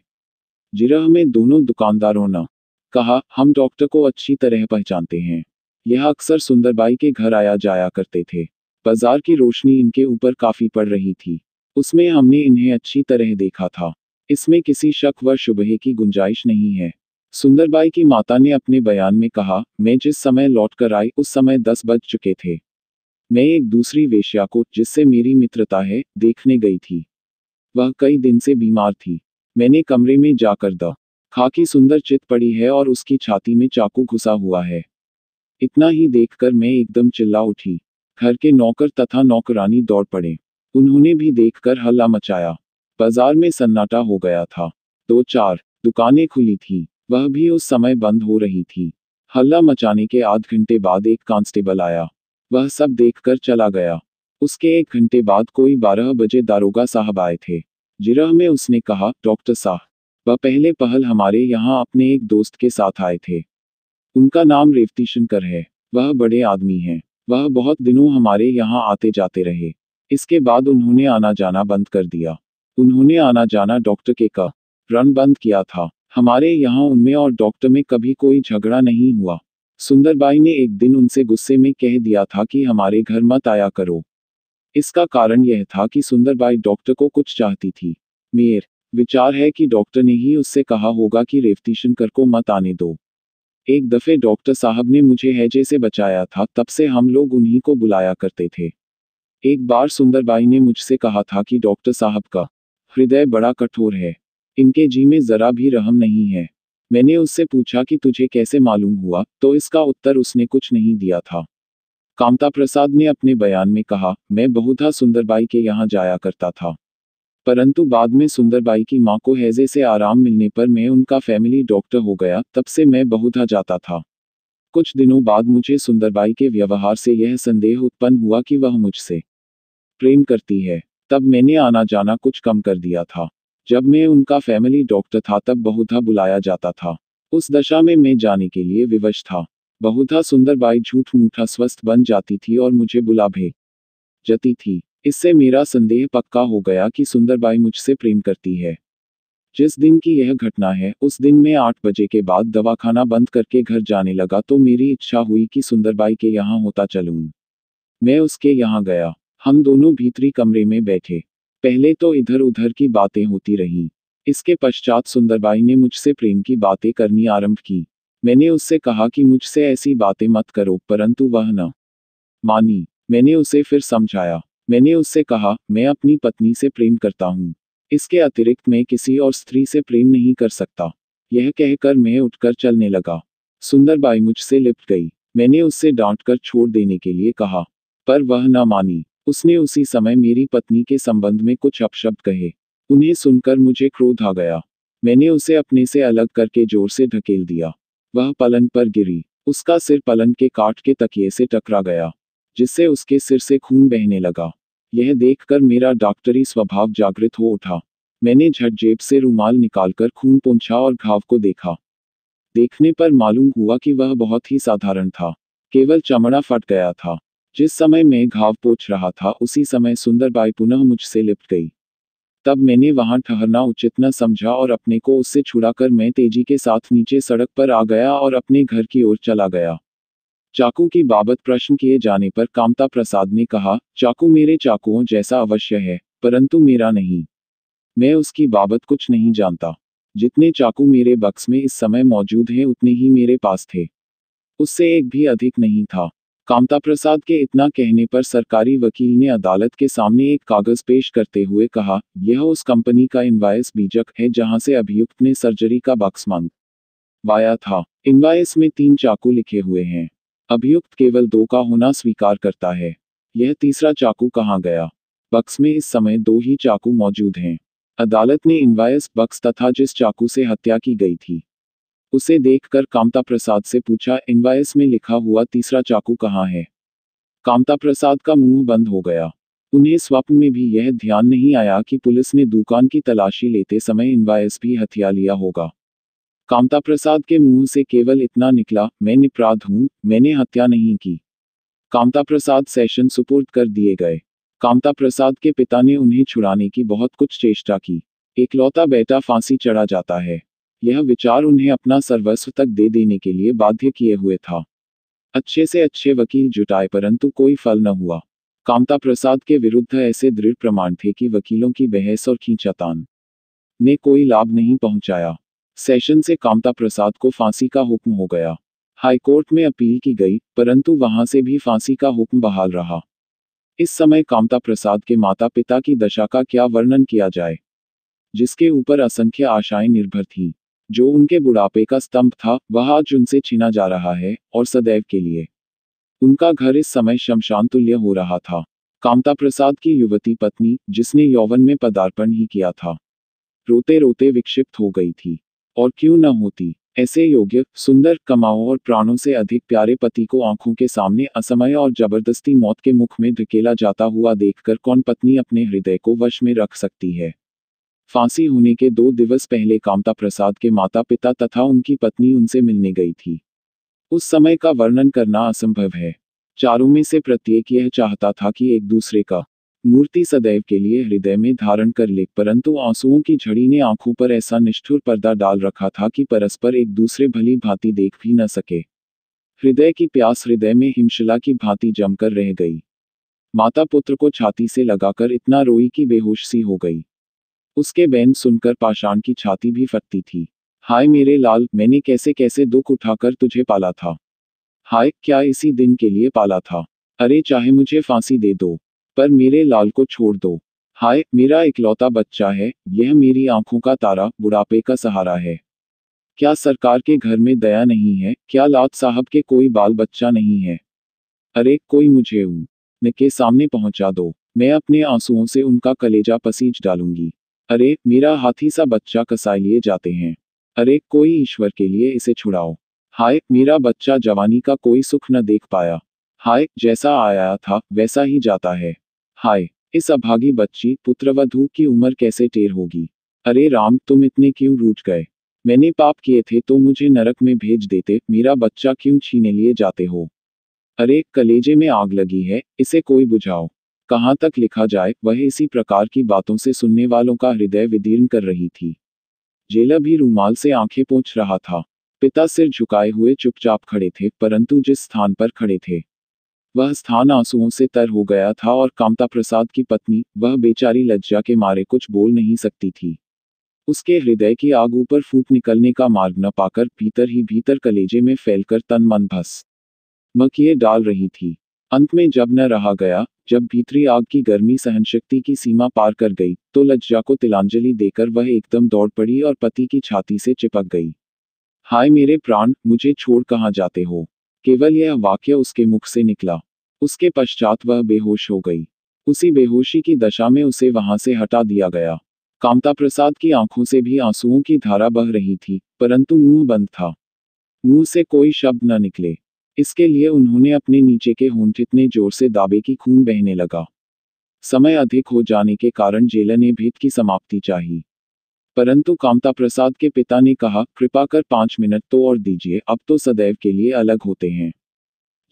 A: जिरह में दोनों दुकानदारों ने कहा, हम डॉक्टर को अच्छी तरह पहचानते हैं। यह अक्सर सुंदरबाई के घर आया जाया करते थे। बाजार की रोशनी इनके ऊपर काफी पड़ रही थी। उसमें हमने इन्हें अच्छी तरह देखा था। इसमें किसी शक व शुबहे की गुंजाइश नहीं है। सुंदरबाई की माता ने अपने बयान में कहा, मैं जिस समय लौट कर आई उस समय 10 बज चुके थे। मैं एक दूसरी वेश्या को, जिससे मेरी मित्रता है, देखने गई थी। वह कई दिन से बीमार थी। मैंने कमरे में जाकर खाकी सुंदर चित पड़ी है और उसकी छाती में चाकू घुसा हुआ है। इतना ही देखकर मैं एकदम चिल्ला उठी। घर के नौकर तथा नौकरानी दौड़ पड़े। उन्होंने भी देखकर हल्ला मचाया। बाजार में सन्नाटा हो गया था। 2-4 दुकानें खुली थी, वह भी उस समय बंद हो रही थी। हल्ला मचाने के आध घंटे बाद एक कांस्टेबल आया। वह सब देखकर चला गया। उसके 1 घंटे बाद कोई 12 बजे दारोगा साहब आए थे। जिरह में उसने कहा, डॉक्टर साहब, वह पहले पहल हमारे यहाँ अपने एक दोस्त के साथ आए थे। उनका नाम रेवती शंकर है। वह बड़े आदमी हैं। वह बहुत दिनों हमारे यहाँ आते जाते रहे। इसके बाद उन्होंने आना जाना बंद कर दिया। उन्होंने आना जाना डॉक्टर के का रन बंद किया था। हमारे यहाँ उनमें और डॉक्टर में कभी कोई झगड़ा नहीं हुआ। सुंदरबाई ने एक दिन उनसे गुस्से में कह दिया था कि हमारे घर मत आया करो। इसका कारण यह था कि सुंदरबाई डॉक्टर को कुछ चाहती थी। मेर विचार है कि डॉक्टर ने ही उससे कहा होगा कि रेवती शंकर को मत आने दो। एक दफे डॉक्टर साहब ने मुझे हैजे से बचाया था, तब से हम लोग उन्हीं को बुलाया करते थे। एक बार सुंदरबाई ने मुझसे कहा था कि डॉक्टर साहब का हृदय बड़ा कठोर है। इनके जी में जरा भी रहम नहीं है। मैंने उससे पूछा कि तुझे कैसे मालूम हुआ, तो इसका उत्तर उसने कुछ नहीं दिया था। कामता प्रसाद ने अपने बयान में कहा, मैं बहुधा सुंदरबाई के यहाँ जाया करता था। परंतु बाद में सुंदरबाई की मां को हैजे से आराम मिलने पर मैं उनका फैमिली डॉक्टर हो गया, तब से मैं बहुधा जाता था। कुछ दिनों बाद मुझे सुंदरबाई के व्यवहार से यह संदेह उत्पन्न हुआ कि वह मुझसे प्रेम करती है। तब मैंने आना जाना कुछ कम कर दिया था। जब मैं उनका फैमिली डॉक्टर था तब बहुधा बुलाया जाता था। उस दशा में मैं जाने के लिए विवश था। बहुधा सुंदरबाई झूठ मूठा स्वस्थ बन जाती थी और मुझे बुला भेजती थी। इससे मेरा संदेह पक्का हो गया कि सुंदरबाई मुझसे प्रेम करती है। जिस दिन की यह घटना है, उस दिन मैं 8 बजे के बाद दवाखाना बंद करके घर जाने लगा तो मेरी इच्छा हुई कि सुंदरबाई के यहाँ होता चलूं। मैं उसके यहाँ गया। हम दोनों भीतरी कमरे में बैठे। पहले तो इधर उधर की बातें होती रहीं। इसके पश्चात सुंदरबाई ने मुझसे प्रेम की बातें करनी आरंभ की। मैंने उससे कहा कि मुझसे ऐसी बातें मत करो, परंतु वह न मानी। मैंने उसे फिर समझाया। मैंने उससे कहा, मैं अपनी पत्नी से प्रेम करता हूँ। इसके अतिरिक्त मैं किसी और स्त्री से प्रेम नहीं कर सकता। यह कहकर मैं उठकर चलने लगा। सुंदरबाई मुझसे लिपट गई। मैंने उससे डांटकर छोड़ देने के लिए कहा, पर वह न मानी। उसने उसी समय मेरी पत्नी के संबंध में कुछ अपशब्द कहे। उन्हें सुनकर मुझे क्रोध आ गया। मैंने उसे अपने से अलग करके जोर से ढकेल दिया। वह पलंग पर गिरी। उसका सिर पलंग के काट के तकिए से टकरा गया, जिससे उसके सिर से खून बहने लगा। यह देखकर मेरा डॉक्टरी स्वभाव जागृत हो उठा। मैंने झट जेब से रुमाल निकालकर खून पोंछा और घाव को देखा। देखने पर मालूम हुआ कि वह बहुत ही साधारण था। केवल चमड़ा फट गया था। जिस समय मैं घाव पोंछ रहा था, उसी समय सुंदरबाई पुनः मुझसे लिपट गई। तब मैंने वहां ठहरना उचित न समझा और अपने को उससे छुड़ाकर मैं तेजी के साथ नीचे सड़क पर आ गया और अपने घर की ओर चला गया। चाकू की बाबत प्रश्न किए जाने पर कामता प्रसाद ने कहा, चाकू मेरे चाकुओं जैसा अवश्य है, परंतु मेरा नहीं। मैं उसकी बाबत कुछ नहीं जानता। जितने चाकू मेरे बक्स में इस समय मौजूद हैं उतने ही मेरे पास थे। उससे एक भी अधिक नहीं था। कामता प्रसाद के इतना कहने पर सरकारी वकील ने अदालत के सामने एक कागज पेश करते हुए कहा, यह उस कंपनी का इनवाइस बीजक है जहां से अभियुक्त ने सर्जरी का बक्स मंगवाया था। इनवाइस में 3 चाकू लिखे हुए हैं। अभियुक्त केवल 2 का होना स्वीकार करता है। यह तीसरा चाकू कहाँ गया? बक्स में इस समय 2 ही चाकू मौजूद हैं। अदालत ने इनवाइस, बक्स तथा जिस चाकू से हत्या की गई थी उसे देखकर कामता प्रसाद से पूछा, इनवाइस में लिखा हुआ तीसरा चाकू कहाँ है? कामता प्रसाद का मुंह बंद हो गया। उन्हें स्वप्न में भी यह ध्यान नहीं आया कि पुलिस ने दुकान की तलाशी लेते समय इनवाइस भी हथिया लिया होगा। कामता प्रसाद के मुंह से केवल इतना निकला, मैं निरपराध हूं, मैंने हत्या नहीं की। कामता प्रसाद सेशन सुपुर्द कर दिए गए। कामता प्रसाद के पिता ने उन्हें छुड़ाने की बहुत कुछ चेष्टा की। एकलौता बेटा फांसी चढ़ा जाता है, यह विचार उन्हें अपना सर्वस्व तक दे देने के लिए बाध्य किए हुए था। अच्छे से अच्छे वकील जुटाए परंतु कोई फल न हुआ। कामता प्रसाद के विरुद्ध ऐसे दृढ़ प्रमाण थे कि वकीलों की बहस और खींचातान ने कोई लाभ नहीं पहुंचाया। सेशन से कामता प्रसाद को फांसी का हुक्म हो गया। हाईकोर्ट में अपील की गई, परंतु वहां से भी फांसी का हुक्म बहाल रहा। इस समय कामता प्रसाद के माता पिता की दशा का क्या वर्णन किया जाए, जिसके ऊपर असंख्य आशाएं निर्भर थीं। जो उनके बुढ़ापे का स्तंभ था, वह आज उनसे छीना जा रहा है, और सदैव के लिए। उनका घर इस समय शमशान तुल्य हो रहा था। कामता प्रसाद की युवती पत्नी, जिसने यौवन में पदार्पण ही किया था, रोते रोते विक्षिप्त हो गई थी। और क्यों न होती। ऐसे योग्य, सुंदर, कमाओ और प्राणों से अधिक प्यारे पति को आंखों के सामने असमय और जबरदस्ती मौत के मुख में धकेला जाता हुआ देखकर कौन पत्नी अपने हृदय को वश में रख सकती है। फांसी होने के 2 दिवस पहले कामता प्रसाद के माता पिता तथा उनकी पत्नी उनसे मिलने गई थी। उस समय का वर्णन करना असंभव है। चारों में से प्रत्येक यह चाहता था कि एक दूसरे का मूर्ति सदैव के लिए हृदय में धारण कर ले, परंतु आंसुओं की झड़ी ने आंखों पर ऐसा निष्ठुर पर्दा डाल रखा था कि परस्पर एक दूसरे भली भांति देख भी न सके। हृदय की प्यास हृदय में हिमशिला की भांति जमकर रह गई। माता पुत्र को छाती से लगाकर इतना रोई कि बेहोश सी हो गई। उसके बैन सुनकर पाषाण की छाती भी फटती थी। हाय मेरे लाल, मैंने कैसे कैसे दुख उठाकर तुझे पाला था। हाय, क्या इसी दिन के लिए पाला था। अरे चाहे मुझे फांसी दे दो, पर मेरे लाल को छोड़ दो। हाय, मेरा इकलौता बच्चा है, यह मेरी आंखों का तारा, बुढ़ापे का सहारा है। क्या सरकार के घर में दया नहीं है? क्या लाट साहब के कोई बाल बच्चा नहीं है? अरे कोई मुझे न के सामने पहुंचा दो, मैं अपने आंसुओं से उनका कलेजा पसीज डालूंगी। अरे मेरा हाथी सा बच्चा कसाई लिए जाते हैं। अरे कोई ईश्वर के लिए इसे छुड़ाओ। हाय, मेरा बच्चा जवानी का कोई सुख न देख पाया। हाय, जैसा आया था वैसा ही जाता है। हाय, इस अभागी बच्ची पुत्रवधू की उम्र कैसे टेर होगी। अरे राम, तुम इतने क्यों रूठ गए? मैंने पाप किए थे तो मुझे नरक में भेज देते, मेरा बच्चा क्यों छीने लिए जाते हो? अरे कलेजे में आग लगी है, इसे कोई बुझाओ। कहाँ तक लिखा जाए, वह इसी प्रकार की बातों से सुनने वालों का हृदय विदीर्ण कर रही थी। जेलर भी रूमाल से आंखें पोंछ रहा था। पिता सिर झुकाए हुए चुपचाप खड़े थे, परंतु जिस स्थान पर खड़े थे वह स्थान आंसुओं से तर हो गया था, और कामता प्रसाद की पत्नी, वह बेचारी लज्जा के मारे कुछ बोल नहीं सकती थी। उसके हृदय की आग ऊपर फूट निकलने का मार्ग न पाकर भीतर ही भीतर कलेजे में फैलकर तन मन भस्म किए डाल रही थी। अंत में जब न रहा गया, जब भीतरी आग की गर्मी सहनशक्ति की सीमा पार कर गई, तो लज्जा को तिलांजलि देकर वह एकदम दौड़ पड़ी और पति की छाती से चिपक गई। हाय मेरे प्राण, मुझे छोड़ कहाँ जाते हो? केवल यह वाक्य उसके मुख से निकला। उसके पश्चात वह बेहोश हो गई। उसी बेहोशी की दशा में उसे वहां से हटा दिया गया। कामता प्रसाद की आंखों से भी आंसुओं की धारा बह रही थी, परंतु मुंह बंद था। मुंह से कोई शब्द न निकले। इसके लिए उन्होंने अपने नीचे के होंठ इतने जोर से दाबे कि खून बहने लगा। समय अधिक हो जाने के कारण जेलर ने भेद की समाप्ति चाही, परंतु कामता प्रसाद के पिता ने कहा, कृपा कर 5 मिनट तो और दीजिए, अब तो सदैव के लिए अलग होते हैं।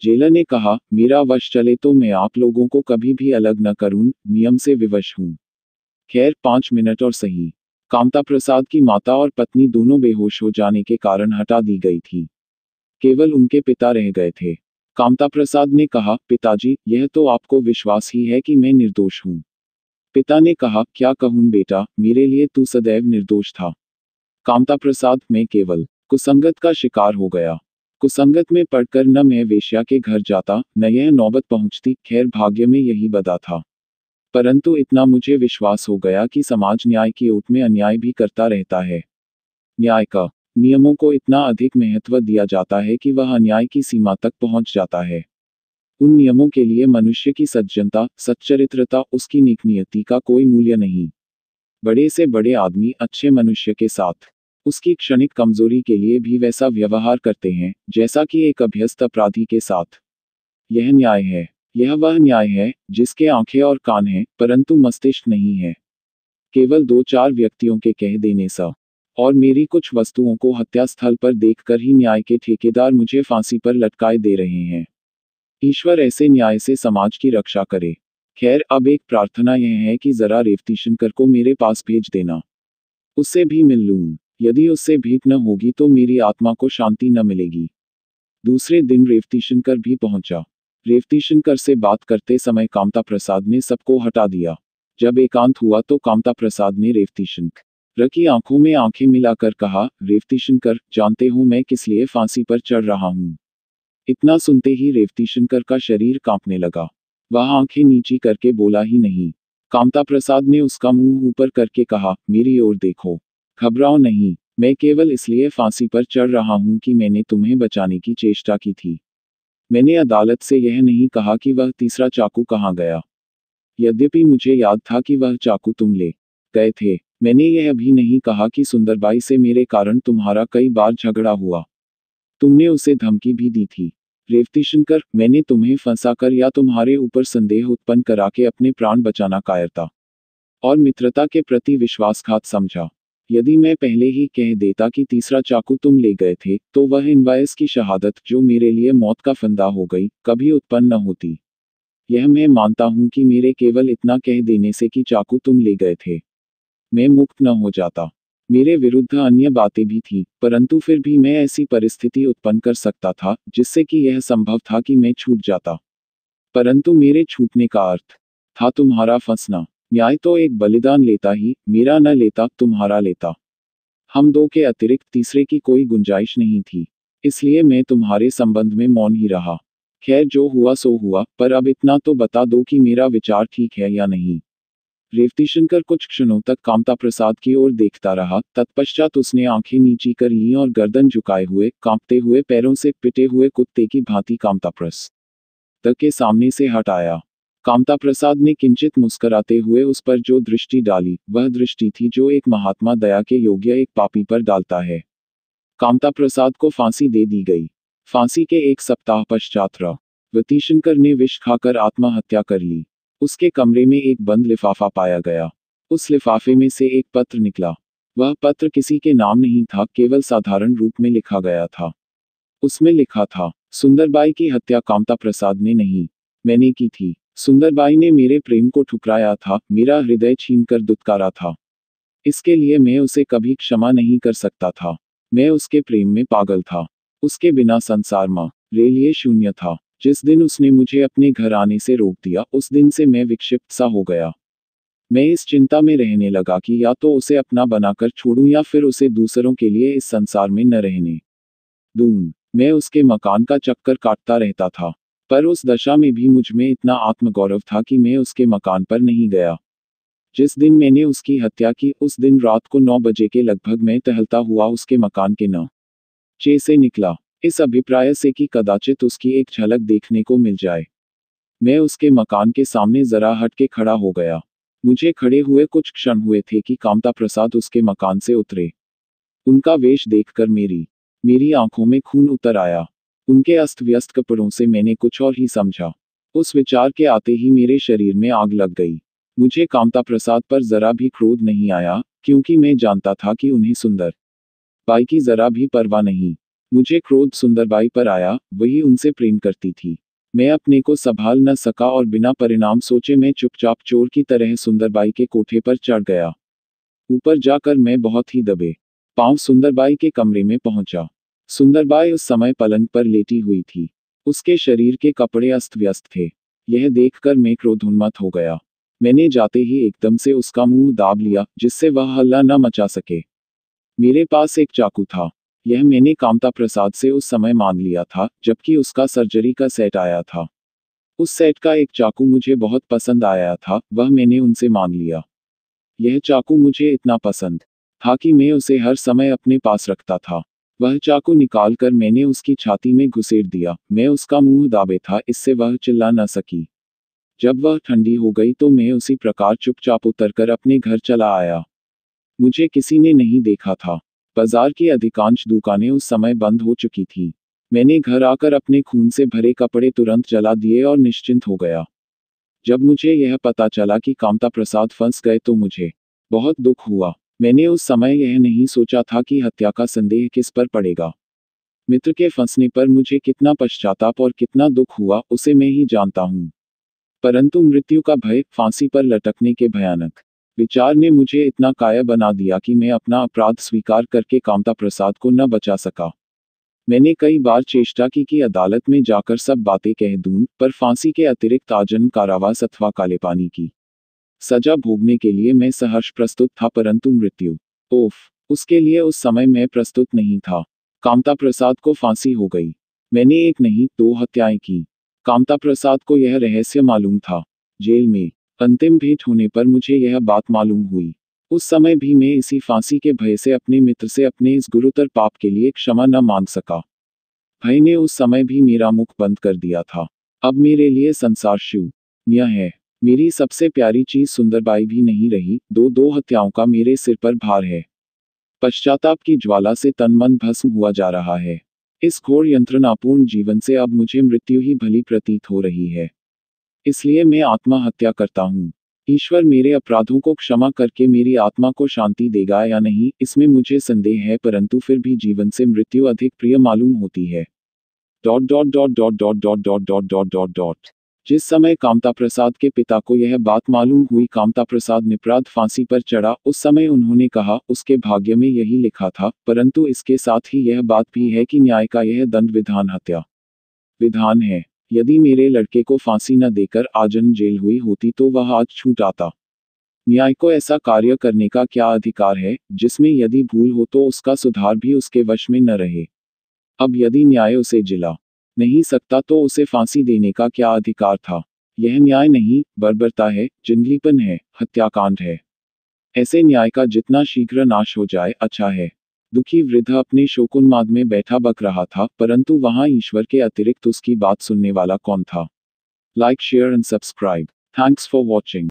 A: जेलर ने कहा, मेरा वश चले तो मैं आप लोगों को कभी भी अलग न करूं, नियम से विवश हूं। खैर 5 मिनट और सही। कामता प्रसाद की माता और पत्नी दोनों बेहोश हो जाने के कारण हटा दी गई थी। केवल उनके पिता रह गए थे। कामता प्रसाद ने कहा, पिताजी, यह तो आपको विश्वास ही है कि मैं निर्दोष हूं। पिता ने कहा, क्या कहूं बेटा, मेरे लिए तू सदैव निर्दोष था। कामता प्रसाद, मैं केवल कुसंगत का शिकार हो गया। कुसंगत में पड़कर न मैं वेश्या के घर जाता, न यह नौबत पहुंचती, खैर भाग्य में यही बदा था। परंतु इतना मुझे विश्वास हो गया कि समाज न्याय की ओट में अन्याय भी करता रहता है। न्याय का नियमों को इतना अधिक महत्व दिया जाता है कि वह अन्याय की सीमा तक पहुंच जाता है। उन नियमों के लिए मनुष्य की सज्जनता, सच्चरित्रता, उसकी नेक नियति का कोई मूल्य नहीं। बड़े से बड़े आदमी अच्छे मनुष्य के साथ उसकी क्षणिक कमजोरी के लिए भी वैसा व्यवहार करते हैं, जैसा कि एक अभ्यस्त अपराधी के साथ। यह न्याय है। यह वह न्याय है, जिसके आंखें और कान हैं, परंतु मस्तिष्क नहीं है। केवल 2-4 व्यक्तियों के कह देने सा और मेरी कुछ वस्तुओं को हत्या स्थल पर देखकर ही न्याय के ठेकेदार मुझे फांसी पर लटकाए दे रहे हैं। ईश्वर ऐसे न्याय से समाज की रक्षा करे। खैर अब एक प्रार्थना यह है कि जरा रेवतीशंकर को मेरे पास भेज देना। उससे भी मिल लूं। यदि उससे भेंट न होगी तो मेरी आत्मा को शांति न मिलेगी। दूसरे दिन रेवतीशंकर भी पहुंचा। रेवतीशंकर से बात करते समय कामता प्रसाद ने सबको हटा दिया। जब एकांत हुआ तो कामता प्रसाद ने रेवतीशंकर की आंखों में आंखें मिलाकर कहा, रेवतीशंकर, जानते हो मैं किस लिए फांसी पर चढ़ रहा हूं? इतना सुनते ही रेवतीशंकर का शरीर कांपने लगा। वह आंखें नीची करके बोला ही नहीं। कामता प्रसाद ने उसका मुंह ऊपर करके कहा, मेरी ओर देखो। घबराओ नहीं, मैं केवल इसलिए फांसी पर चढ़ रहा हूं कि मैंने तुम्हें बचाने की चेष्टा की थी। मैंने अदालत से यह नहीं कहा कि वह तीसरा चाकू कहाँ गया। यद्यपि मुझे याद था कि वह चाकू तुम ले गए थे। मैंने यह भी नहीं कहा कि सुंदरबाई से मेरे कारण तुम्हारा कई बार झगड़ा हुआ। तुमने उसे धमकी भी दी थी। रेवती शंकर, मैंने तुम्हें फंसाकर या तुम्हारे ऊपर संदेह उत्पन्न करा के अपने प्राण बचाना कायरता और मित्रता के प्रति विश्वासघात समझा। यदि मैं पहले ही कह देता कि तीसरा चाकू तुम ले गए थे, तो वह इनवाइस की शहादत जो मेरे लिए मौत का फंदा हो गई, कभी उत्पन्न न होती। यह मैं मानता हूं कि मेरे केवल इतना कह देने से कि चाकू तुम ले गए थे, मैं मुक्त न हो जाता। मेरे विरुद्ध अन्य बातें भी थीं, परंतु फिर भी मैं ऐसी परिस्थिति उत्पन्न कर सकता था, जिससे कि यह संभव था कि मैं छूट जाता। परंतु मेरे छूटने का अर्थ था तुम्हारा फंसना। न्याय तो एक बलिदान लेता ही, मेरा न लेता, तुम्हारा लेता। हम दो के अतिरिक्त तीसरे की कोई गुंजाइश नहीं थी। इसलिए मैं तुम्हारे संबंध में मौन ही रहा। खैर, जो हुआ सो हुआ, पर अब इतना तो बता दो कि मेरा विचार ठीक है या नहीं। रेवती शंकर कुछ क्षणों तक कामता प्रसाद की ओर देखता रहा। तत्पश्चात उसने आंखें नीची कर लीं और गर्दन झुकाए हुए, कांपते हुए पैरों से पिटे हुए कुत्ते की भांति कामता प्रसाद के सामने से हट आया। कामता प्रसाद ने किंचित मुस्कराते हुए उस पर जो दृष्टि डाली, वह दृष्टि थी जो एक महात्मा दया के योग्य एक पापी पर डालता है। कामता प्रसाद को फांसी दे दी गई। फांसी के एक सप्ताह पश्चात रेवती शंकर ने विष खाकर आत्महत्या कर ली। उसके कमरे में एक बंद लिफाफा पाया गया। उस लिफाफे में से एक पत्र निकला। वह पत्र किसी के नाम नहीं था, केवल साधारण रूप में लिखा गया था। उसमें लिखा था, सुंदरबाई की हत्या कामता प्रसाद ने नहीं, मैंने की थी। सुंदरबाई ने मेरे प्रेम को ठुकराया था, मेरा हृदय छीनकर दुत्कारा था। इसके लिए मैं उसे कभी क्षमा नहीं कर सकता था। मैं उसके प्रेम में पागल था। उसके बिना संसार मेरे लिए शून्य था। जिस दिन उसने मुझे अपने घर आने से रोक दिया, उस दिन से मैं विक्षिप्त सा हो गया। मैं इस चिंता में रहने लगा कि या तो उसे अपना बनाकर छोड़ूं या फिर उसे दूसरों के लिए इस संसार में न रहने दूं। मैं उसके मकान का चक्कर काटता रहता था, पर उस दशा में भी मुझ में इतना आत्मगौरव था कि मैं उसके मकान पर नहीं गया। जिस दिन मैंने उसकी हत्या की, उस दिन रात को 9 बजे के लगभग मैं टहलता हुआ उसके मकान के नीचे से निकला, इस अभिप्राय से कि कदाचित उसकी एक झलक देखने को मिल जाए। मैं उसके मकान के सामने जरा हट के खड़ा हो गया। मुझे खड़े हुए कुछ क्षण हुए थे कि कामता प्रसाद उसके मकान से उतरे। उनका वेश देखकर मेरी आंखों में खून उतर आया। उनके अस्त व्यस्त कपड़ों से मैंने कुछ और ही समझा। उस विचार के आते ही मेरे शरीर में आग लग गई। मुझे कामता प्रसाद पर जरा भी क्रोध नहीं आया, क्योंकि मैं जानता था कि उन्हें सुंदरबाई की जरा भी परवाह नहीं। मुझे क्रोध सुंदरबाई पर आया, वही उनसे प्रेम करती थी। मैं अपने को संभाल न सका और बिना परिणाम सोचे मैं चुपचाप चोर की तरह सुंदरबाई के कोठे पर चढ़ गया। ऊपर जाकर मैं बहुत ही दबे पांव सुंदरबाई के कमरे में पहुंचा। सुंदरबाई उस समय पलंग पर लेटी हुई थी। उसके शरीर के कपड़े अस्त व्यस्त थे। यह देखकर मैं क्रोधोन्मत्त हो गया। मैंने जाते ही एकदम से उसका मुंह दाब लिया, जिससे वह हल्ला न मचा सके। मेरे पास एक चाकू था। यह मैंने कामता प्रसाद से उस समय मांग लिया था, जबकि उसका सर्जरी का सेट आया था। उस सेट का एक चाकू मुझे बहुत पसंद आया था, वह मैंने उनसे मांग लिया। यह चाकू मुझे इतना पसंद था कि मैं उसे हर समय अपने पास रखता था। वह चाकू निकालकर मैंने उसकी छाती में घुसेड़ दिया। मैं उसका मुंह दाबे था, इससे वह चिल्ला न सकी। जब वह ठंडी हो गई तो मैं उसी प्रकार चुपचाप उतरकर अपने घर चला आया। मुझे किसी ने नहीं देखा था। बाजार की अधिकांश दुकानें उस समय बंद हो चुकी थीं। मैंने घर आकर अपने खून से भरे कपड़े तुरंत जला दिए और निश्चिंत हो गया। जब मुझे यह पता चला कि कामता प्रसाद फंस गए तो मुझे बहुत दुख हुआ। मैंने उस समय यह नहीं सोचा था कि हत्या का संदेह किस पर पड़ेगा। मित्र के फंसने पर मुझे कितना पश्चाताप और कितना दुख हुआ, उसे मैं ही जानता हूँ। परंतु मृत्यु का भय, फांसी पर लटकने के भयानक विचार ने मुझे इतना कायर बना दिया कि मैं अपना अपराध स्वीकार करके कामता प्रसाद को न बचा सका। मैंने कई बार चेष्टा की कि अदालत में जाकर सब बातें कह दूं, पर फांसी के अतिरिक्त आजीवन कारावास अथवा काले पानी की सजा भोगने के लिए मैं सहर्ष प्रस्तुत था, परंतु मृत्यु, ओफ, उसके लिए उस समय मैं प्रस्तुत नहीं था। कामता प्रसाद को फांसी हो गई। मैंने एक नहीं, 2 हत्याएं की। कामता प्रसाद को यह रहस्य मालूम था। जेल में अंतिम भेंट होने पर मुझे यह बात मालूम हुई। उस समय भी मैं इसी फांसी के भय से अपने मित्र से अपने इस गुरुतर पाप के लिए क्षमा न मांग सका। भय ने उस समय भी मेरा मुख बंद कर दिया था। अब मेरे लिए संसार शून्य है। मेरी सबसे प्यारी चीज सुंदरबाई भी नहीं रही, दो हत्याओं का मेरे सिर पर भार है। पश्चाताप की ज्वाला से तन मन भस्म हुआ जा रहा है। इस घोर यंत्रणापूर्ण जीवन से अब मुझे मृत्यु ही भली प्रतीत हो रही है। इसलिए मैं आत्महत्या करता हूँ। ईश्वर मेरे अपराधों को क्षमा करके मेरी आत्मा को शांति देगा या नहीं, इसमें मुझे संदेह है, परंतु फिर भी जीवन से मृत्यु अधिक प्रिय मालूम होती है। Dot dot dot dot dot dot dot dot dot dot dot. जिस समय कामता प्रसाद के पिता को यह बात मालूम हुई, कामता प्रसाद निपराध फांसी पर चढ़ा, उस समय उन्होंने कहा उसके भाग्य में यही लिखा था, परंतु इसके साथ ही यह बात भी है कि न्याय का यह दंड विधान हत्या विधान है। यदि मेरे लड़के को फांसी न देकर आजन्म जेल हुई होती तो वह आज छूट आता। न्याय को ऐसा कार्य करने का क्या अधिकार है, जिसमें यदि भूल हो तो उसका सुधार भी उसके वश में न रहे। अब यदि न्याय उसे जिला नहीं सकता तो उसे फांसी देने का क्या अधिकार था। यह न्याय नहीं, बर्बरता है, जंगलीपन है, हत्याकांड है। ऐसे न्याय का जितना शीघ्र नाश हो जाए अच्छा है। दुखी वृद्ध अपने शोकोन्माद में बैठा बक रहा था, परंतु वहां ईश्वर के अतिरिक्त उसकी बात सुनने वाला कौन था। Like, share and subscribe. Thanks for watching.